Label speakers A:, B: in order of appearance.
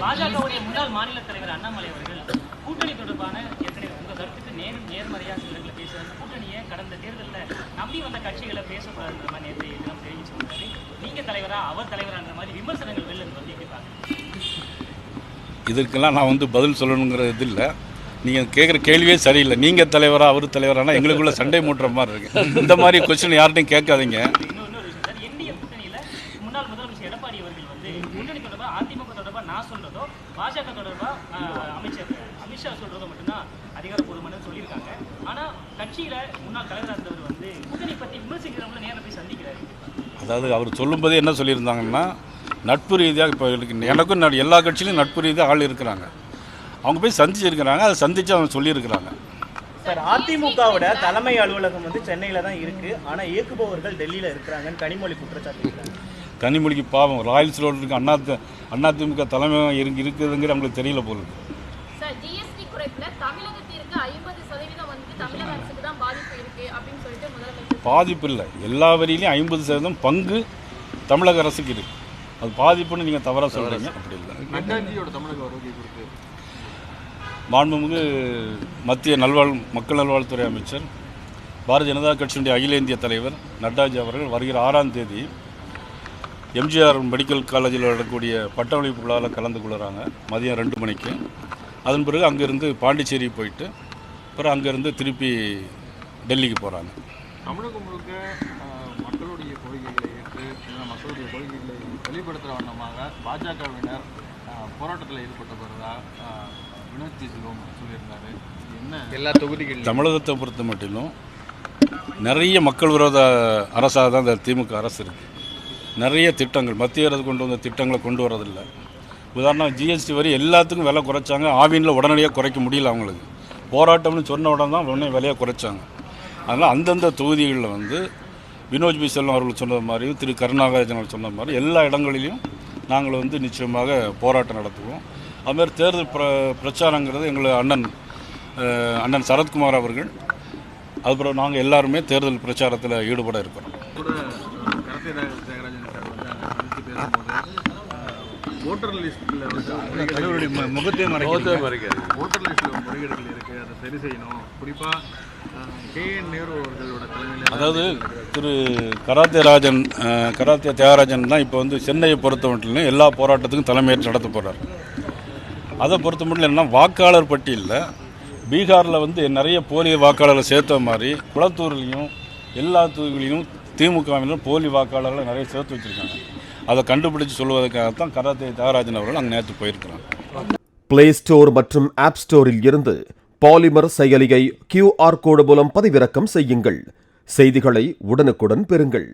A: பாஜகவுடைய முன்னாள் மாநில தலைவர் அண்ணாமலை அவர்கள் கூட்டணி தொடர்பான ஏற்கனவே உங்க கருத்துக்கு நேர்மறையா சில பேசுறாங்க. கூட்டணியை கடந்த தேர்தலில் நம்பி வந்த கட்சிகளை பேசக்கூடாதுன்ற மாதிரி நேற்று இதெல்லாம் தெரிவிச்சிருந்தாரு. நீங்க தலைவரா அவர் தலைவரான்ற மாதிரி விமர்சனங்கள் வெளில வந்து கேட்பாங்க.
B: இதற்கெல்லாம் நான் பதில் சொல்லணுங்கிற இது இல்லை. நீங்கள் கேட்குற கேள்வியே சரியில்லை. நீங்கள் தலைவரா அவர் தலைவரானா எங்களுக்குள்ள சண்டை மூட்டுற மாதிரி இருக்கு. இந்த மாதிரி கொஸ்டின் யார்ட்டையும் கேட்காதீங்க.
A: இன்னொரு விஷயம் சார், என்டிஏ கூட்டணியில் முன்னாள் முதலமைச்சர் எடப்பாடி அவர்கள் கூட்டணி தொடர்பாக அதிமுக தொடர்பாக நான் சொல்றதோ பாஜக தொடர்பாக அமைச்சர் அமித்ஷா சொல்றதோ மட்டும்தான் அதிகாரப்பூர்வமான சொல்லியிருக்காங்க. ஆனால் கட்சியில் முன்னாள் தலைவராக இருந்தவர் கூட்டணி பற்றி விமர்சிக்கிறவங்களை நேரில் போய் சந்திக்கிறாரு.
B: அதாவது அவர் சொல்லும்போது என்ன சொல்லியிருந்தாங்கன்னா, நட்பு ரீதியாக இப்போ எனக்கும் எல்லா கட்சியிலும் நட்பு ரீதியாக ஆள் இருக்கிறாங்க. அவங்க போய் சந்திச்சிருக்கிறாங்க. அதை சந்தித்து அவங்க சொல்லியிருக்கிறாங்க.
C: சார், அதிமுகவோட தலைமை அலுவலகம் சென்னையில் தான் இருக்குது, ஆனால் இயக்குபவர்கள் டெல்லியில் இருக்கிறாங்கன்னு கனிமொழி குற்றச்சாட்டு.
B: கனிமொழிக்கு பாவம் ராயல்ஸ் ரோடு இருக்கு. அதிமுக தலைமை இருக்குதுங்கிற அவங்களுக்கு தெரியல போல. பாதிப்பு இல்லை, எல்லா வரியிலையும் 50% பங்கு தமிழக அரசுக்கு இருக்கு. அது பாதிப்புன்னு நீங்கள் தவறாக சொல்கிறீங்க. அப்படி இல்லை. மாண்புமிகு மத்திய மக்கள் நல்வாழ்வுத்துறை அமைச்சர், பாரதிய ஜனதா கட்சியினுடைய அகில இந்திய தலைவர் நட்டாஜி அவர்கள் வருகிற 6ஆம் தேதி எம்ஜிஆர் மெடிக்கல் காலேஜில் நடக்கக்கூடிய பட்டமளிப்பு விழாவில் கலந்து கொள்கிறாங்க மதியம் 2 மணிக்கு. அதன் பிறகு அங்கேருந்து பாண்டிச்சேரி போயிட்டு அப்புறம் அங்கேருந்து திருப்பி டெல்லிக்கு போகிறாங்க.
D: தமிழகம் முழுக்க மக்களுடைய கொள்கைகளை ஏற்று மக்களுடைய கொள்கைகளை வெளிப்படுத்துகிற வண்ணமாக பாஜகவினர் போராட்டத்தில் ஈடுபட்டு வருவதா வினோத் ஜிசிலும் சொல்லியிருந்தாரு. என்ன எல்லா தொகுதிகளிலும்
B: தமிழகத்தை பொறுத்த மட்டிலும் நிறைய மக்கள் விரோத அரசாக தான் இந்த திமுக அரசு இருக்குது. நிறைய திட்டங்கள் மத்திய அரசு கொண்டு வந்த திட்டங்களை கொண்டு வரதில்லை. உதாரணம் ஜிஎஸ்டி வரி எல்லாத்துக்கும் விலை குறைச்சாங்க. ஆவினில் உடனடியாக குறைக்க முடியல. அவங்களுக்கு போராட்டம்னு சொன்ன உடனே தான் உடனே விலையை குறைச்சாங்க. அதனால் அந்தந்த தொகுதிகளில் வினோத் பி செல்வம் அவர்கள் சொன்ன மாதிரியும் திரு கருணாகரன் அவர்கள் சொன்ன மாதிரி எல்லா இடங்களிலும் நாங்கள் நிச்சயமாக போராட்டம் நடத்துவோம். அதுமாதிரி தேர்தல் பிரச்சாரங்கிறது எங்கள் அண்ணன் சரத்குமார் அவர்கள், அதுக்கப்புறம் நாங்கள் எல்லாருமே தேர்தல் பிரச்சாரத்தில் ஈடுபட இருக்கிறோம்.
D: ஓட்டர் லிஸ்ட்டில் முகத்தை மறைக்கிறது. ஓட்டர் லிஸ்ட்டில் முறைகேடுகள் இருக்குது, அதை சரி செய்யணும். குறிப்பாக KN நேரு அவர்களோட தலைமையில்,
B: அதாவது திரு கராத்தே தியாகராஜன் தான் இப்போ சென்னையை பொறுத்த மட்டும் எல்லா போராட்டத்துக்கும் தலைமையேற்று நடத்த போகிறார். அதை பொறுத்த மட்டும் என்னென்னா, வாக்காளர் பட்டியலில் பீகாரில் நிறைய போலி வாக்காளர்களை சேர்த்த மாதிரி குளத்தூர்லேயும் எல்லா தொகுதிகளிலும் திமுகவினர் போலி வாக்காளர்களை நிறைய சேர்த்து வச்சுருக்காங்க. அதை கண்டுபிடிச்சு சொல்வதற்காகத்தான் கராத்தே தியாகராஜன் அவர்கள் அங்கே நேற்று போயிருக்கிறாங்க.
E: பிளே ஸ்டோர் மற்றும் ஆப் ஸ்டோரில் இருந்து பாலிமர் செயலியை QR கோடு மூலம் பதிவிறக்கம் செய்யுங்கள். செய்திகளை உடனுக்குடன் பெறுங்கள்.